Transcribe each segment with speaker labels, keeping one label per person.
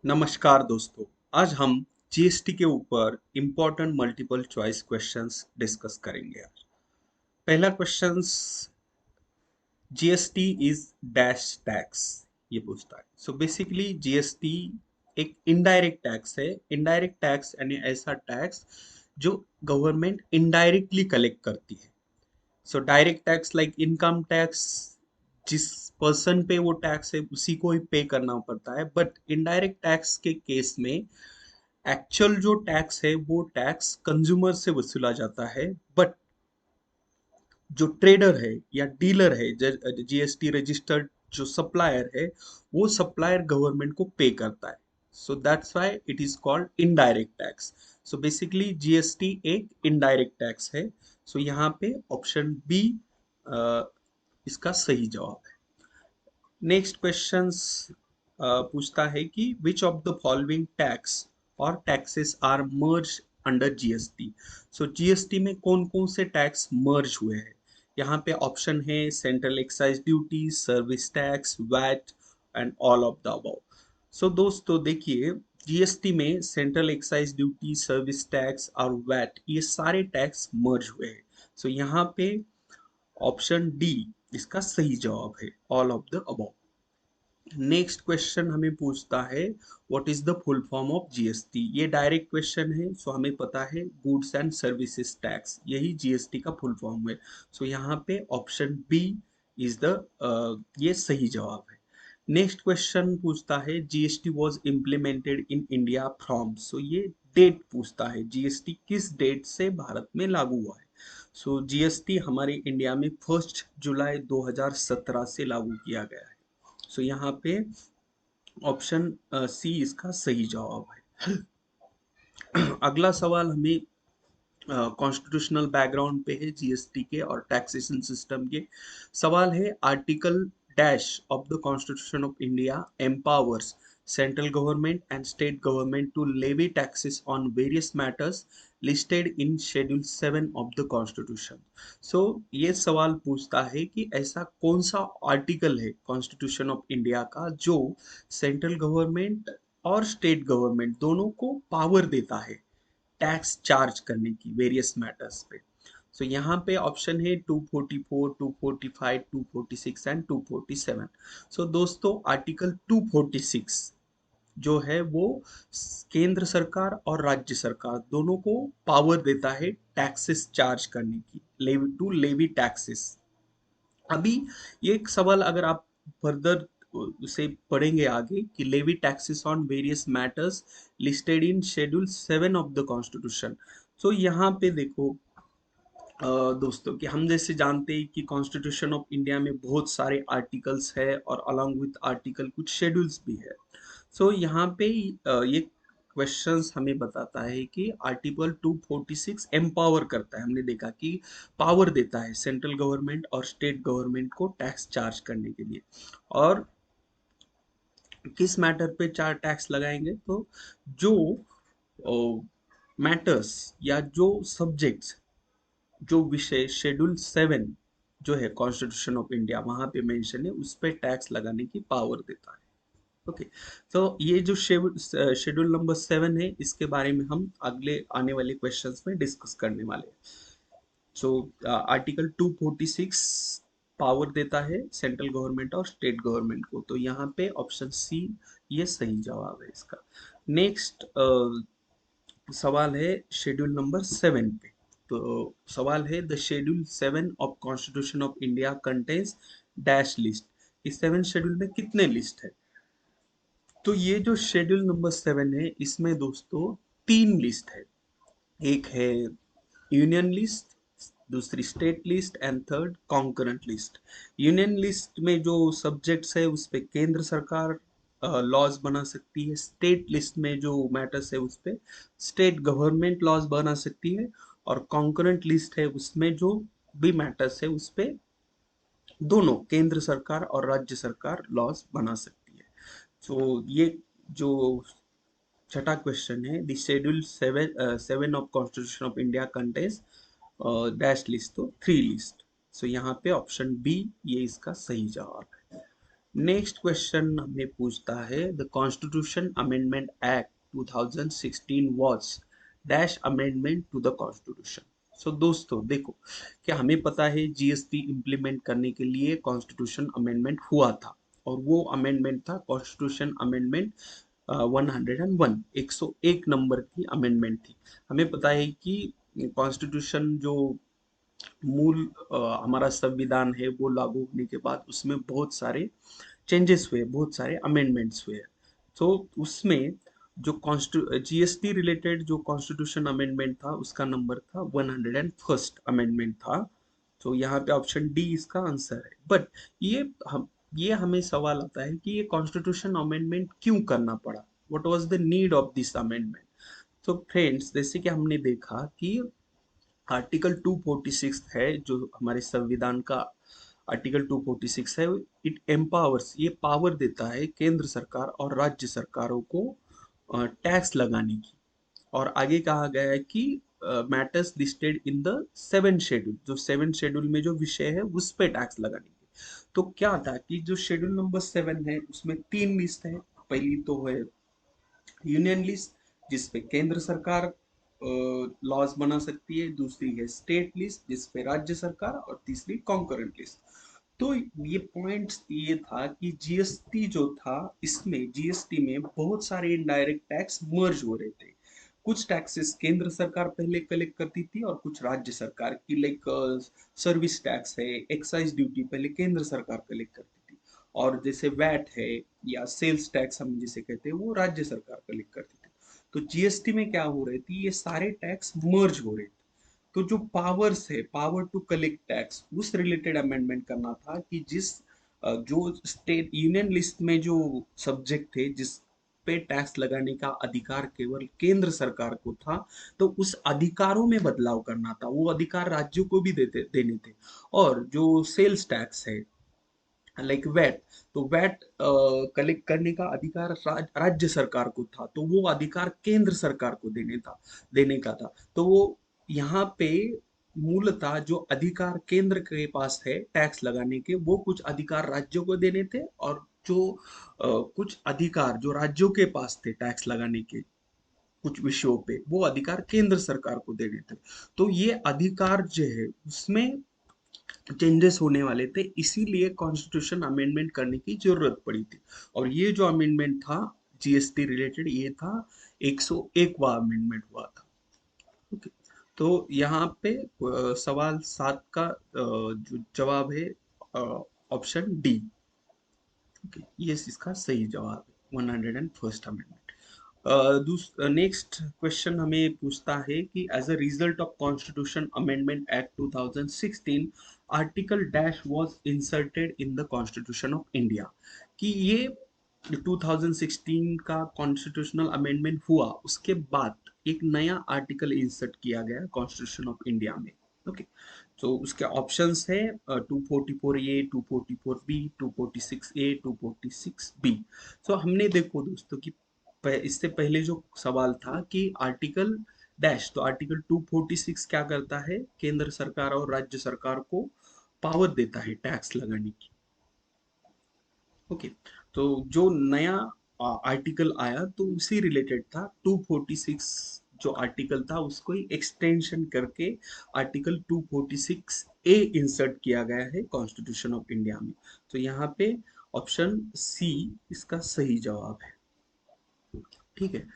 Speaker 1: नमस्कार दोस्तों। आज हम जीएसटी के ऊपर important multiple choice questions discuss करेंगे। आज पहला questions, GST is dash tax, ये पूछता है। सो बेसिकली जीएसटी एक इनडायरेक्ट टैक्स है। इनडायरेक्ट टैक्स यानी ऐसा टैक्स जो गवर्नमेंट इनडायरेक्टली कलेक्ट करती है। So direct tax like income tax, जिस पर्सन पे वो टैक्स है उसी को ही पे करना पड़ता है। बट इनडायरेक्ट टैक्स के केस में एक्चुअल जो टैक्स है वो टैक्स कंज्यूमर से वसूला जाता है। बट जो ट्रेडर है या डीलर है, जीएसटी रजिस्टर्ड जो सप्लायर है, वो सप्लायर गवर्नमेंट को पे करता है। So that's why it is called indirect tax. So basically GST एक इनडायरेक्ट टैक्स है। सो यहाँ पे ऑप्शन बी इसका सही जवाब है। नेक्स्ट क्वेश्चंस पूछता है कि which of the following tax or taxes are merge under GST. So GST में कौन कौन से टैक्स मर्ज हुए हैं? यहाँ पे ऑप्शन है central excise duty, service tax, VAT and all of the above. So दोस्तों देखिए, जीएसटी में central excise duty, service tax और वैट, ये सारे टैक्स मर्ज हुए हैं। सो यहाँ पे ऑप्शन डी इसका सही जवाब है, all of the above. Next question हमें पूछता है what is the full form of GST. ये डायरेक्ट क्वेश्चन है। सो हमें पता है गुड्स एंड सर्विसेज टैक्स, यही जीएसटी का फुल फॉर्म है। सो यहाँ पे ऑप्शन बी इज द ये सही जवाब है। नेक्स्ट क्वेश्चन पूछता है GST was implemented in India from. So ये डेट पूछता है, जीएसटी किस डेट से भारत में लागू हुआ है। सो जीएसटी हमारे इंडिया में 1 जुलाई 2017 से लागू किया गया है। सो यहाँ पे ऑप्शन सी इसका सही जवाब है। अगला सवाल हमें कॉन्स्टिट्यूशनल बैकग्राउंड पे है जीएसटी के और टैक्सेशन सिस्टम के। सवाल है article dash of the constitution of India empowers central government and state government to levy taxes on various matters listed in schedule 7 of the constitution. So ये सवाल पूछता है कि ऐसा कौन सा आर्टिकल है कॉन्स्टिट्यूशन ऑफ इंडिया का जो सेंट्रल गवर्नमेंट और स्टेट गवर्नमेंट दोनों को पावर देता है टैक्स चार्ज करने की वेरियस मैटर्स पे। सो यहाँ पे ऑप्शन है 244, 245, 246 एंड 247। सो दोस्तों आर्टिकल 246 जो है वो केंद्र सरकार और राज्य सरकार दोनों को पावर देता है टैक्सेस चार्ज करने की, लेवी टू लेवी टैक्सेस। अभी ये एक सवाल अगर आप फर्दर उसे पढ़ेंगे आगे कि levy taxes on various matters listed in schedule 7 of the constitution. So यहाँ पे देखो दोस्तों कि हम जैसे जानते हैं कि कॉन्स्टिट्यूशन ऑफ इंडिया में बहुत सारे आर्टिकल्स है और अलॉन्ग विथ आर्टिकल कुछ शेड्यूल्स भी है। सो यहाँ पे ये क्वेश्चंस हमें बताता है कि आर्टिकल 246 एम्पावर करता है। हमने देखा कि पावर देता है सेंट्रल गवर्नमेंट और स्टेट गवर्नमेंट को टैक्स चार्ज करने के लिए। और किस मैटर पे चार टैक्स लगाएंगे, तो जो मैटर्स या जो सब्जेक्ट्स, जो विषय शेड्यूल 7 जो है कॉन्स्टिट्यूशन ऑफ इंडिया वहां पे मेंशन है उस पे टैक्स लगाने की पावर देता है। ओके। तो ये जो शेड्यूल नंबर 7 है इसके बारे में हम अगले आने वाले क्वेश्चंस में डिस्कस करने वाले हैं। सो आर्टिकल 246 पावर देता है सेंट्रल गवर्नमेंट और स्टेट गवर्नमेंट को। तो यहाँ पे ऑप्शन सी ये सही जवाब है इसका। नेक्स्ट सवाल है शेड्यूल नंबर 7 पे। तो सवाल है the schedule 7 of constitution of India contains dash list. इस 7 शेड्यूल में कितने लिस्ट है? तो ये जो शेड्यूल नंबर 7 है इसमें दोस्तों 3 लिस्ट है। एक है यूनियन लिस्ट, दूसरी state list and third concurrent list. Union list में जो सब्जेक्ट्स है उस पे केंद्र सरकार लॉज बना सकती है। स्टेट लिस्ट में जो मैटर्स है उस पे स्टेट गवर्नमेंट लॉज बना सकती है। और कॉन्करेंट लिस्ट है उसमें जो भी मैटर्स है उस पे दोनों केंद्र सरकार और राज्य सरकार लॉज बना सकती है। सो ये जो छठा क्वेश्चन है the schedule 7 of constitution of India contains dash list, तो 3 लिस्ट। सो यहाँ पे ऑप्शन बी ये इसका सही जवाब है। नेक्स्ट क्वेश्चन हमें पूछता है the constitution amendment act 2016 was dash amendment to the constitution. So दोस्तों देखो, क्या हमें पता है जीएसटी इंप्लीमेंट करने के लिए कॉन्स्टिट्यूशन अमेंडमेंट हुआ था, और वो अमेंडमेंट था कॉन्स्टिट्यूशन अमेंडमेंट 101, 101 नंबर की अमेंडमेंट थी। हमें पता है कि कॉन्स्टिट्यूशन जो मूल हमारा संविधान है वो लागू होने के बाद उसमें बहुत सारे चेंजेस हुए, बहुत सारे अमेंडमेंट्स हुए। तो उसमें जो जीएसटी रिलेटेड जो कॉन्स्टिट्यूशन अमेंडमेंट था उसका नंबर था 101st अमेंडमेंट था। तो यहाँ पे ऑप्शन डी इसका आंसर है। बट ये हम ये हमें सवाल आता है कि ये कॉन्स्टिट्यूशन अमेंडमेंट क्यों करना पड़ा, what was the need of this amendment. तो फ्रेंड्स, जैसे कि हमने देखा कि आर्टिकल 246 है जो हमारे संविधान का आर्टिकल 246 है, इट एम्पावर्स, ये पावर देता है केंद्र सरकार और राज्य सरकारों को टैक्स लगाने की। और आगे कहा गया है कि matters listed in the seven schedule, जो सेवन शेड्यूल में जो विषय है उस पे टैक्स लगाने की। तो क्या था कि जो शेड्यूल नंबर 7 है उसमें तीन लिस्ट है। पहली तो है यूनियन लिस्ट, जिसपे केंद्र सरकार लॉज बना सकती है, दूसरी है स्टेट लिस्ट जिसपे राज्य सरकार, और तीसरी कॉन्करेंट लिस्ट। तो ये पॉइंट्स ये था कि जीएसटी जो था, इसमें जीएसटी में बहुत सारे इनडायरेक्ट टैक्स मर्ज हो रहे थे। कुछ टैक्सेस केंद्र सरकार पहले कलेक्ट करती थी और कुछ राज्य सरकार की, लाइक सर्विस टैक्स है, एक्साइज ड्यूटी पहले केंद्र सरकार कलेक्ट करती थी, और जैसे वैट है या सेल्स टैक्स हम जिसे कहते हैं वो राज्य सरकार कलेक्ट करती थी। तो जीएसटी में क्या हो रही थी, ये सारे टैक्स मर्ज हो रहे थे। तो जो पावर्स है, पावर टू कलेक्ट टैक्स, उस रिलेटेड अमेंडमेंट करना था कि जो स्टेट यूनियन लिस्ट में जो सब्जेक्ट थे जिस पे टैक्स लगाने का अधिकार केवल केंद्र सरकार को था, तो उस अधिकारों में बदलाव करना था, वो अधिकार राज्यों को भी देने थे। और जो सेल्स टैक्स है, लाइक वैट, तो वैट कलेक्ट करने का अधिकार राज्य सरकार को था, तो वो अधिकार केंद्र सरकार को देने का था। तो वो यहाँ पे मूलतः जो अधिकार केंद्र के पास है टैक्स लगाने के, वो कुछ अधिकार राज्यों को देने थे, और जो कुछ अधिकार जो राज्यों के पास थे टैक्स लगाने के कुछ विषयों पे, वो अधिकार केंद्र सरकार को देने थे। तो ये अधिकार जो है उसमें चेंजेस होने वाले थे, इसीलिए कॉन्स्टिट्यूशन अमेंडमेंट करने की जरूरत पड़ी थी। और ये जो अमेंडमेंट था जीएसटी रिलेटेड, ये था 101वां अमेंडमेंट हुआ था। ओके। तो यहाँ पे सवाल 7 का जो जवाब है ऑप्शन डी। ओके, ये इसका सही जवाब है, 101st अमेंडमेंट। नेक्स्ट क्वेश्चन हमें पूछता है कि as a result of constitution amendment act 2016 article dash was inserted in the constitution of India. कि ये 2016 का कॉन्स्टिट्यूशनल अमेंडमेंट हुआ, उसके बाद एक नया आर्टिकल इंसर्ट किया गया कॉन्स्टिट्यूशन ऑफ इंडिया में। ओके। तो उसके ऑप्शंस है 244A, 244B, 246A, 246B। तो हमने देखो दोस्तों कि इससे पहले जो सवाल था कि आर्टिकल डैश, तो आर्टिकल 246 क्या करता है, केंद्र सरकार और राज्य सरकार को पावर देता है टैक्स लगाने की। ओके। तो जो नया आर्टिकल आया तो उसी रिलेटेड था, 246 जो आर्टिकल था उसको ही एक्सटेंशन करके आर्टिकल 246 ए इंसर्ट किया गया है कॉन्स्टिट्यूशन ऑफ इंडिया में। तो यहाँ पे ऑप्शन सी इसका सही जवाब है। ठीक है।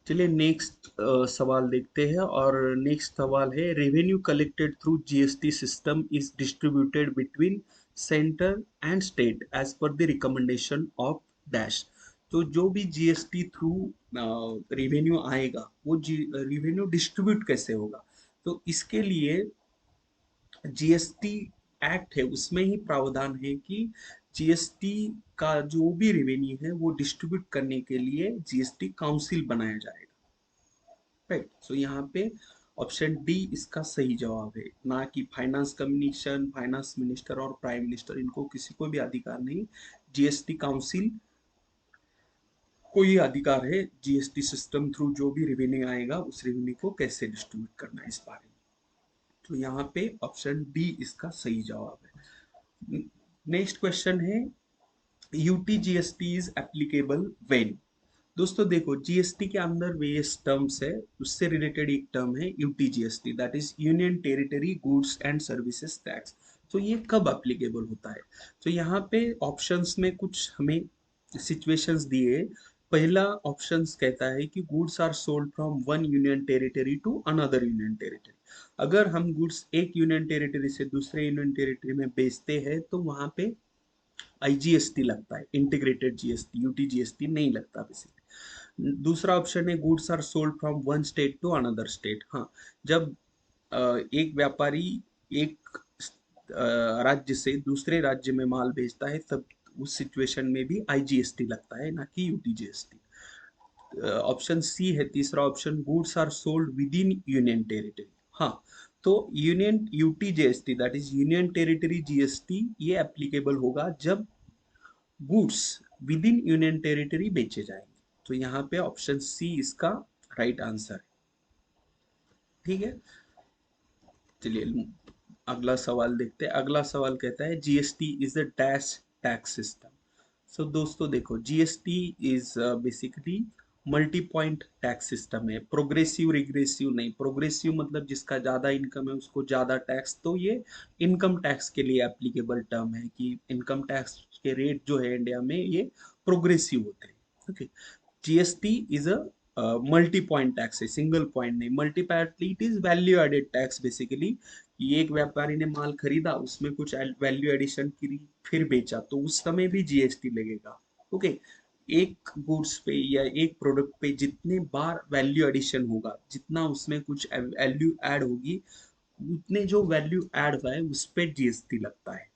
Speaker 1: चलिए नेक्स्ट सवाल देखते हैं, और नेक्स्ट सवाल है revenue collected through GST system is distributed between centre and state as per the recommendation of dash. तो जो भी जीएसटी थ्रू रेवेन्यू आएगा वो रेवेन्यू डिस्ट्रीब्यूट कैसे होगा। तो इसके लिए जीएसटी एक्ट है उसमें ही प्रावधान है कि जीएसटी का जो भी रेवेन्यू है वो डिस्ट्रीब्यूट करने के लिए जीएसटी काउंसिल बनाया जाएगा। राइट। सो यहाँ पे ऑप्शन डी इसका सही जवाब है, ना कि फाइनेंस कमीशन, फाइनेंस मिनिस्टर और प्राइम मिनिस्टर, इनको किसी को भी अधिकार नहीं। जीएसटी काउंसिल को ये अधिकार है जीएसटी सिस्टम थ्रू जो भी रेवेन्यू आएगा उस रेवेन्यू को कैसे डिस्ट्रीब्यूट करना है इस बारे में। तो यहाँ पे ऑप्शन डी इसका सही जवाब है। नेक्स्ट क्वेश्चन है यूटीजीएसटी इज एप्लीकेबल व्हेन। दोस्तों देखो, जीएसटी के अंदर वेरियस टर्म्स है, उससे रिलेटेड एक टर्म है UTGST, that is union territory goods and services tax. तो ये कब एप्लीकेबल होता है? तो यहाँ पे ऑप्शंस में कुछ हमें सिचुएशंस दिए। पहला ऑप्शंस कहता है कि goods are sold from one union territory to another union territory. अगर हम गुड्स एक यूनियन टेरिटरी से दूसरे यूनियन टेरिटरी में बेचते हैं तो वहां पे आईजीएसटी लगता है, इंटीग्रेटेड जीएसटी, यूटीजीएसटी नहीं लगता बेसिकली। दूसरा ऑप्शन है goods are sold from one state to another state. हाँ, जब एक व्यापारी एक राज्य से दूसरे राज्य में माल बेचता है तब उस सिचुएशन में भी आईजीएसटी लगता है, ना कि यूटीजीएसटी। ऑप्शन सी है तीसरा option, goods are sold within union territory. हाँ, तो union UTGST that is union territory GST ये एप्लीकेबल होगा जब goods within union territory बेचे जाएंगे। तो यहाँ पे ऑप्शन सी इसका राइट आंसर है। ठीक है, चलिए अगला सवाल देखते हैं। अगला सवाल कहता है GST is a dash tax system. So दोस्तों देखो, GST is basically multi point tax system है, प्रोग्रेसिव रिग्रेसिव नहीं। प्रोग्रेसिव मतलब जिसका ज्यादा इनकम है उसको ज्यादा टैक्स, तो ये इनकम टैक्स के लिए एप्लीकेबल टर्म है कि इनकम टैक्स के रेट जो है इंडिया में ये प्रोग्रेसिव होते हैं। Okay, GST is a multi point tax है, सिंगल पॉइंट नहीं। Multi point it is value added tax basically. एक व्यापारी ने माल खरीदा, उसमें कुछ वैल्यू एडिशन की, फिर बेचा, तो उस समय भी जीएसटी लगेगा। ओके, एक गुड्स पे या एक प्रोडक्ट पे जितने बार वैल्यू एडिशन होगा, जितना उसमें कुछ वैल्यू ऐड होगी, उतने जो वैल्यू ऐड हुआ है उस पे जीएसटी लगता है।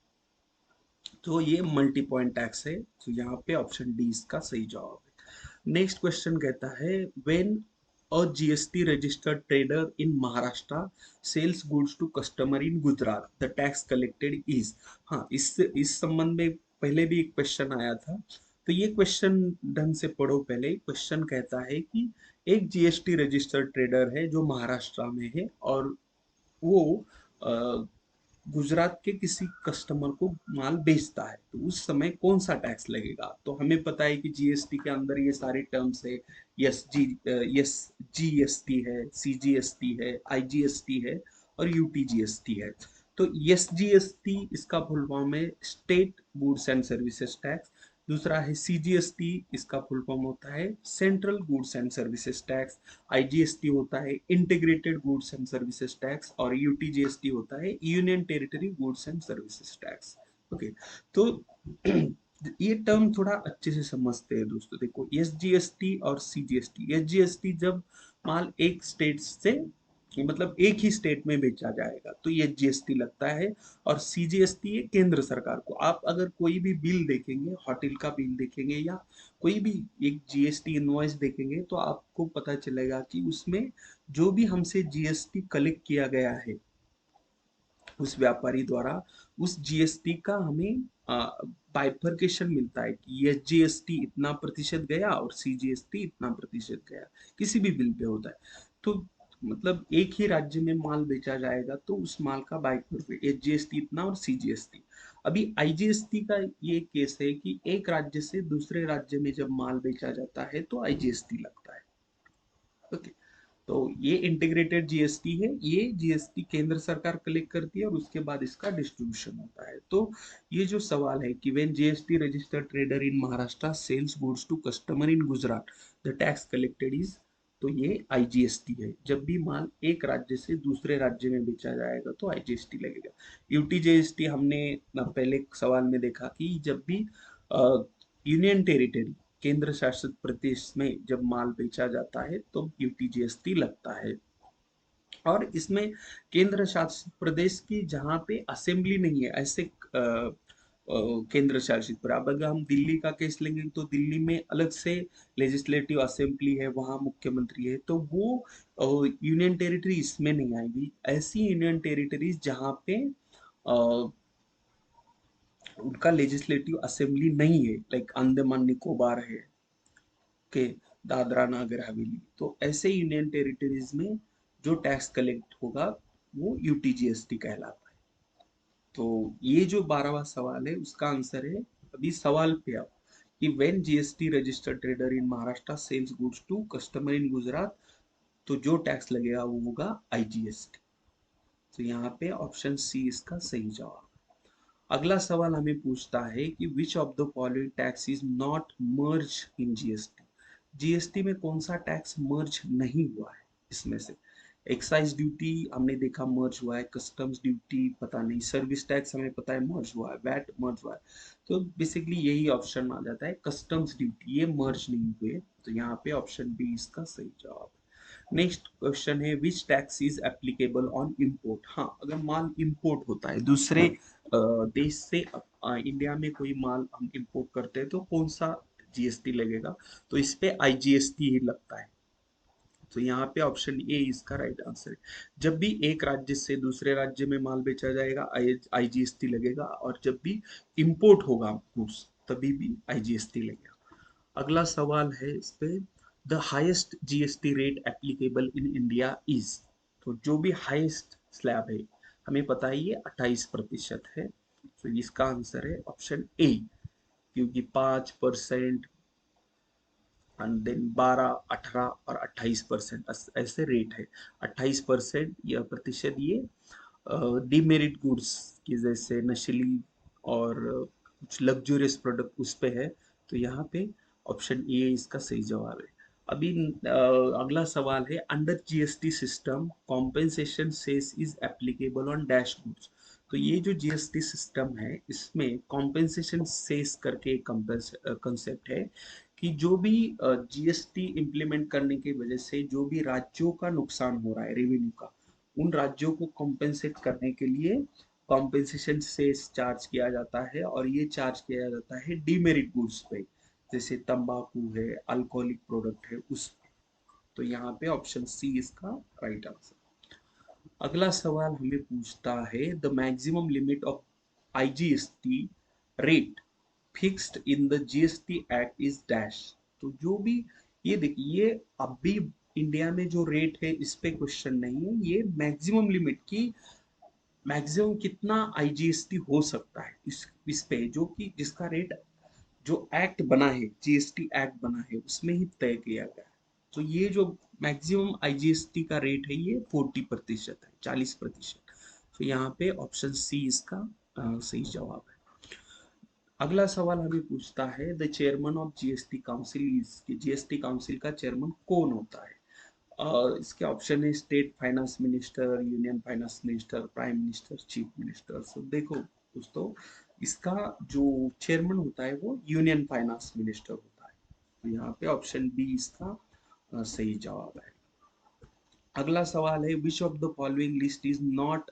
Speaker 1: तो ये मल्टी पॉइंट टैक्स है, तो यहाँ पे ऑप्शन डी इसका सही जवाब है। नेक्स्ट क्वेश्चन कहता है when a GST registered trader in Maharashtra sells goods to customer in Gujarat the tax collected is. हाँ, इस संबंध में पहले भी एक क्वेश्चन आया था, तो ये क्वेश्चन ढंग से पढ़ो। पहले क्वेश्चन कहता है कि एक जीएसटी रजिस्टर्ड ट्रेडर है जो महाराष्ट्र में है और वो अ, गुजरात के किसी कस्टमर को माल बेचता है, तो उस समय कौन सा टैक्स लगेगा? तो हमें पता है कि जीएसटी के अंदर ये सारे टर्म्स है, यस जीएसटी है, सीजीएसटी है, आईजीएसटी है और यूटीजीएसटी है। तो एस जीएसटी इसका फुल फॉर्म है state goods and services tax. दूसरा है सीजीएसटी, इसका फुल फॉर्म होता है central goods and services tax. IGST होता है integrated goods and services tax और यूटीजीएसटी होता है union territory goods and services tax. Okay, तो ये टर्म थोड़ा अच्छे से समझते हैं दोस्तों। देखो, एसजीएसटी और सीजीएसटी, एसजीएसटी जब माल एक स्टेट से, मतलब एक ही स्टेट में बेचा जाएगा तो ये जीएसटी लगता है। और सीजीएसटी है केंद्र सरकार को। आप अगर कोई भी बिल देखेंगे, होटल का बिल देखेंगे या कोई भी एक जीएसटी इनवॉइस देखेंगे, तो आपको पता चलेगा कि उसमें जो भी हमसे जीएसटी कलेक्ट किया गया है उस व्यापारी द्वारा, उस जीएसटी का हमें बाइफर्केशन मिलता है कि ये जीएसटी इतना प्रतिशत गया और सीजीएसटी इतना प्रतिशत गया। किसी भी बिल पे होता है। तो मतलब एक ही राज्य में माल बेचा जाएगा तो उस माल का बाइफर्केशन, जीएसटी इतना और सीजीएसटी। अभी आईजीएसटी का ये केस है कि एक राज्य से दूसरे राज्य में जब माल बेचा जाता है तो आईजीएसटी लगता है। ओके, तो ये इंटीग्रेटेड जीएसटी है, ये जीएसटी केंद्र सरकार कलेक्ट करती है और उसके बाद इसका डिस्ट्रीब्यूशन होता है। तो ये जो सवाल है कि when GST registered trader in Maharashtra sells goods to customer in Gujarat the tax collected is, तो ये आईजीएसटी है। जब भी माल एक राज्य से दूसरे राज्य में बेचा जाएगा तो आईजीएसटी लगेगा। यूटीजीएसटी हमने पहले सवाल में देखा कि जब भी यूनियन टेरिटरी, केंद्र शासित प्रदेश में जब माल बेचा जाता है तो यूटीजीएसटी लगता है। और इसमें केंद्र शासित प्रदेश की जहाँ पे असेंबली नहीं है, ऐसे केंद्र शासित पर, अब अगर हम दिल्ली का केस लेंगे तो दिल्ली में अलग से लेजिस्लेटिव असेंबली है, वहाँ मुख्यमंत्री है, तो वो यूनियन टेरिटरी इसमें नहीं आएगी। ऐसी यूनियन टेरिटरीज जहाँ पे उनका लेजिस्लेटिव असेंबली नहीं है, लाइक अंडमान निकोबार है के, दादरा नागर हवेली, तो ऐसे यूनियन टेरिटरीज में जो टैक्स कलेक्ट होगा वो यूटीजीएसटी कहलाता है। तो ये जो 12वां सवाल है उसका आंसर है अभी सवाल पे आओ कि when GST registered trader in Maharashtra sells goods to customer in Gujarat, तो जो टैक्स लगेगा वो होगा आईजीएसटी। तो यहाँ पे ऑप्शन सी इसका सही जवाब। अगला सवाल हमें पूछता है कि which of the following tax is not merge in GST. GST में कौन सा टैक्स मर्ज नहीं हुआ है इसमें से? एक्साइज ड्यूटी हमने देखा मर्ज हुआ है, कस्टम्स ड्यूटी पता नहीं, सर्विस टैक्स हमें पता है मर्ज हुआ है, वैट मर्ज हुआ है। तो बेसिकली यही ऑप्शन आ जाता है, कस्टम्स ड्यूटी ये मर्ज नहीं हुए। तो यहाँ पे ऑप्शन बी इसका सही जवाब। नेक्स्ट क्वेश्चन है which tax is applicable on import. हाँ, अगर माल इम्पोर्ट होता है दूसरे देश से इंडिया में कोई माल हम इम्पोर्ट करते हैं तो कौन सा जीएसटी लगेगा? तो इस पे आईजीएसटी ही लगता है। तो यहाँ पे ऑप्शन ए इसका राइट आंसर है। जब भी एक राज्य से दूसरे राज्य में माल बेचा जाएगा आईजीएसटी लगेगा, और जब भी इंपोर्ट होगा गुड्स तभी भी आईजीएसटी लगेगा। अगला सवाल है इस पे, the highest GST rate applicable in India is. तो जो भी हाईएस्ट स्लैब है हमें पता है ये 28% है। तो इसका आंसर है ऑप्शन ए, क्योंकि 5% एंड देन 12, 18 और 28% ऐसे रेट है। 28% यह प्रतिशत ये डीमेरिट गुड्स की जैसे नशीली और कुछ लग्जूरियस प्रोडक्ट उस पे है। तो यहाँ पे ऑप्शन ए इसका सही जवाब है। अभी अगला सवाल है under GST system compensation cess is applicable on dash goods. तो ये जो जीएसटी सिस्टम है इसमें कॉम्पेंसेशन सेस करके एक कंसेप्ट है कि जो भी जीएसटी इम्प्लीमेंट करने की वजह से जो भी राज्यों का नुकसान हो रहा है रेवेन्यू का, उन राज्यों को कॉम्पेंसेट करने के लिए कॉम्पेंसेशन सेस चार्ज किया जाता है, और ये चार्ज किया जाता है डीमेरिट गुड्स पे, जैसे तंबाकू है, अल्कोहलिक प्रोडक्ट है उस पे। तो यहाँ पे ऑप्शन सी इसका राइट आंसर। अगला सवाल हमें पूछता है the maximum limit of IGST rate fixed in the GST act is dash. तो जो भी ये देखिए, ये अब भी इंडिया में जो रेट है इस पे क्वेश्चन नहीं है, ये मैक्सिमम लिमिट की मैक्सिमम कितना आईजीएसटी हो सकता है इस पे, जो कि जिसका रेट जो एक्ट बना है, जीएसटी एक्ट बना है उसमें ही तय किया गया है। तो ये जो मैक्सिमम आईजीएसटी का रेट है ये 40% है, 40%। तो यहाँ पे ऑप्शन सी इसका सही जवाब है। अगला सवाल हमें पूछता है the chairman of GST council is, कि जीएसटी काउंसिल का चेयरमैन कौन होता है? इसके ऑप्शन है state finance minister, union finance minister, prime minister, chief minister. So देखो दोस्तों, इसका जो चेयरमैन होता है वो यूनियन फाइनेंस मिनिस्टर होता है। तो यहाँ पे ऑप्शन बी इसका सही जवाब है। अगला सवाल है विच of the following list is not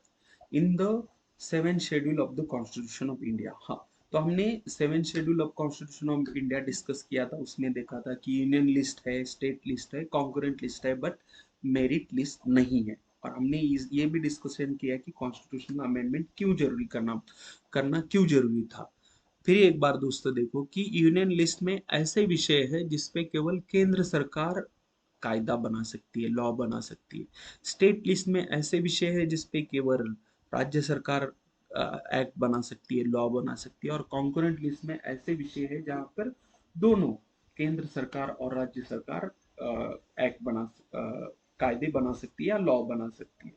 Speaker 1: in the seven schedule of the constitution of India. हाँ, तो हमने seven schedule of constitution of India discuss किया था, उसमें देखा था कि यूनियन लिस्ट है, स्टेट लिस्ट है, कॉन्करेंट लिस्ट है, बट मेरिट लिस्ट नहीं है। और हमने ये भी डिस्कशन किया कि कॉन्स्टिट्यूशनल अमेंडमेंट क्यों जरूरी करना करना क्यों जरूरी था। फिर एक बार दोस्तों देखो कि यूनियन लिस्ट में ऐसे विषय है जिसपे केवल केंद्र सरकार कायदा बना सकती है, लॉ बना सकती है। स्टेट लिस्ट में ऐसे विषय है जिसपे केवल राज्य सरकार एक्ट बना सकती है, लॉ बना सकती है। और कॉन्करेंट लिस्ट में ऐसे विषय है जहां पर दोनों केंद्र सरकार और राज्य सरकार एक्ट कायदे बना सकती है या लॉ बना सकती है।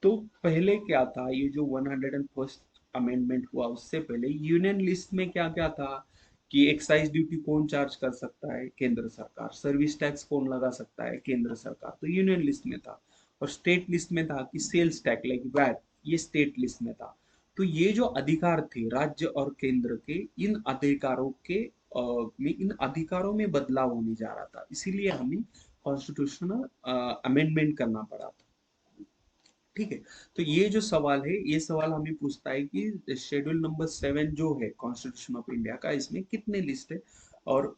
Speaker 1: तो पहले क्या था, ये जो 101st अमेंडमेंट हुआ उससे पहले यूनियन लिस्ट में क्या क्या था कि एक्साइज ड्यूटी कौन चार्ज कर सकता है? केंद्र सरकार। सर्विस टैक्स कौन लगा सकता है? केंद्र सरकार। तो यूनियन लिस्ट में था। और स्टेट लिस्ट में था कि सेल्स टैक्स लाइक वैट, ये स्टेट लिस्ट में था। तो ये जो अधिकार थे राज्य और केंद्र के, इन अधिकारों के इन अधिकारों में बदलाव होने जा रहा था, इसीलिए हमें कॉन्स्टिट्यूशनल अमेंडमेंट करना पड़ा था। ठीक है। तो ये जो सवाल है, ये सवाल हमें पूछता है कि शेड्यूल नंबर 7 जो है कॉन्स्टिट्यूशन ऑफ इंडिया का, इसमें कितने लिस्ट है और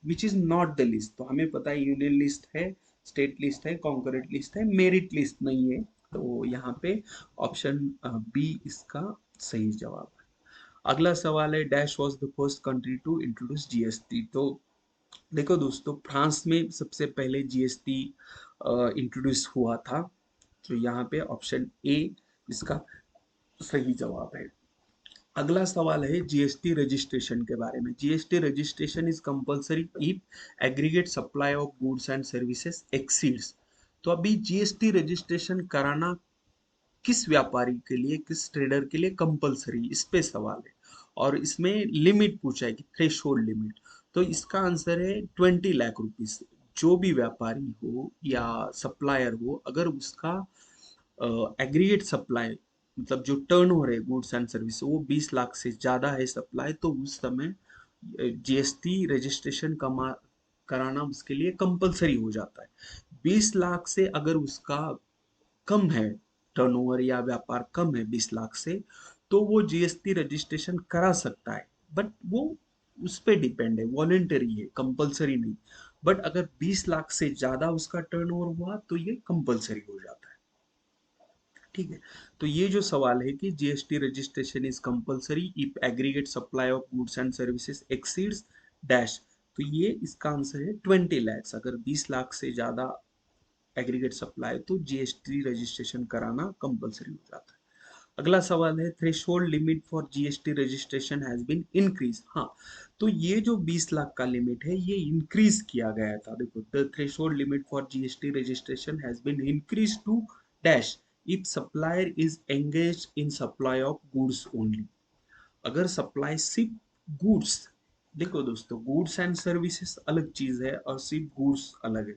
Speaker 1: which is not the list. तो हमें पता है यूनियन लिस्ट है, स्टेट लिस्ट है, कॉन्करेंट लिस्ट है, मेरिट लिस्ट नहीं है। तो यहाँ पे ऑप्शन बी इसका सही जवाब है। अगला सवाल है dash was the first country to introduce GST. तो देखो दोस्तों, फ्रांस में सबसे पहले जीएसटी इंट्रोड्यूस हुआ था। तो यहाँ पे ऑप्शन ए इसका सही जवाब है। अगला सवाल है जीएसटी रजिस्ट्रेशन के बारे में। GST registration is compulsory if aggregate supply of goods and services exceeds. तो अभी जीएसटी रजिस्ट्रेशन कराना किस व्यापारी के लिए, किस ट्रेडर के लिए कंपलसरी, इस पे सवाल है। और इसमें लिमिट पूछा है कि थ्रेश होल्ड लिमिट। तो इसका आंसर है 20 लाख रुपीज। जो भी व्यापारी हो या सप्लायर हो, अगर उसका एग्रीगेट सप्लाई, मतलब जो टर्न हो रहे गुड्स एंड सर्विस, वो 20 लाख से ज्यादा है सप्लाई, तो उस समय जीएसटी रजिस्ट्रेशन कमा कराना उसके लिए कंपलसरी हो जाता है। 20 लाख से अगर उसका कम है टर्नओवर, या व्यापार कम है 20 लाख से, तो वो जीएसटी रजिस्ट्रेशन करा सकता है। बट वो उस पे डिपेंड है, वॉलेंटरी है, कंपलसरी नहीं। बट अगर 20 लाख से ज्यादा उसका टर्नओवर हुआ तो ये कंपलसरी हो जाता है। ठीक है। तो ये जो सवाल है कि GST registration is compulsory if aggregate supply of goods and services exceeds dash, तो ये इसका आंसर है 20 लैक्स। अगर 20 लाख से ज्यादा एग्रीगेट सप्लाई तो जीएसटी रजिस्ट्रेशन कराना कंपलसरी हो जाता है। अगला सवाल है threshold limit for GST registration has been increase. हाँ, तो ये जो 20 लाख का लिमिट है ये इंक्रीज किया गया था। देखो, the threshold limit for GST registration has been increase to dash if supplier is engage in supply of goods only. अगर सप्लाई सिर्फ गुड्स, देखो दोस्तों, गुड्स एंड सर्विसेज अलग चीज है और सिर्फ गुड्स अलग है।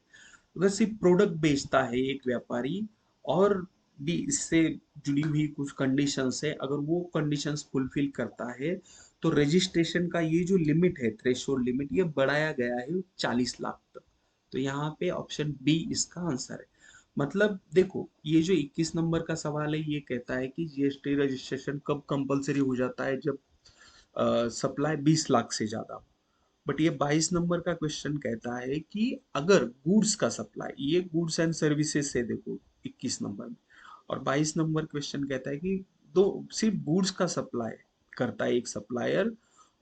Speaker 1: अगर सिर्फ प्रोडक्ट बेचता है एक व्यापारी, और भी इससे जुड़ी हुई कुछ कंडीशंस है, अगर वो कंडीशंस फुलफिल करता है, तो रजिस्ट्रेशन का ये जो लिमिट है, थ्रेशोल्ड लिमिट, ये बढ़ाया गया है 40 लाख तक। तो यहाँ पे ऑप्शन बी इसका आंसर है। मतलब देखो, ये जो 21 नंबर का सवाल है ये कहता है कि जीएसटी रजिस्ट्रेशन कब कंपलसरी हो जाता है, जब सप्लाई 20 लाख से ज्यादा। बट ये 22 नंबर का क्वेश्चन कहता है कि अगर गुड्स का सप्लाई, ये गुड्स एंड सर्विसेज से, देखो 21 नंबर में, और 22 नंबर क्वेश्चन कहता है कि दो सिर्फ गुड्स का सप्लाई करता है एक सप्लायर,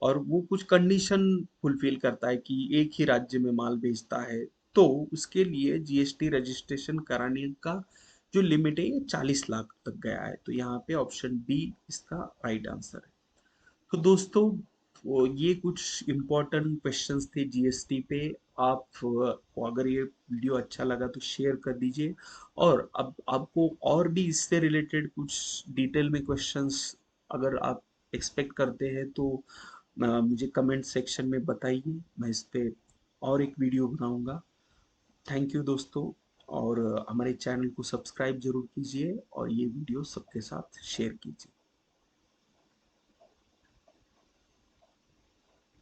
Speaker 1: और वो कुछ कंडीशन फुलफिल करता है कि एक ही राज्य में माल बेचता है, तो उसके लिए जीएसटी रजिस्ट्रेशन कराने का जो लिमिट है ये 40 लाख तक गया है। तो यहाँ पे ऑप्शन बी इसका राइट आंसर है। तो दोस्तों, वो ये कुछ इम्पोर्टेंट क्वेश्चंस थे जीएसटी पे। आप को अगर ये वीडियो अच्छा लगा तो शेयर कर दीजिए। और अब आपको और भी इससे रिलेटेड कुछ डिटेल में क्वेश्चंस अगर आप एक्सपेक्ट करते हैं तो मुझे कमेंट सेक्शन में बताइए, मैं इस पे और एक वीडियो बनाऊंगा। थैंक यू दोस्तों। और हमारे चैनल को सब्सक्राइब जरूर कीजिए और ये वीडियो सबके साथ शेयर कीजिए।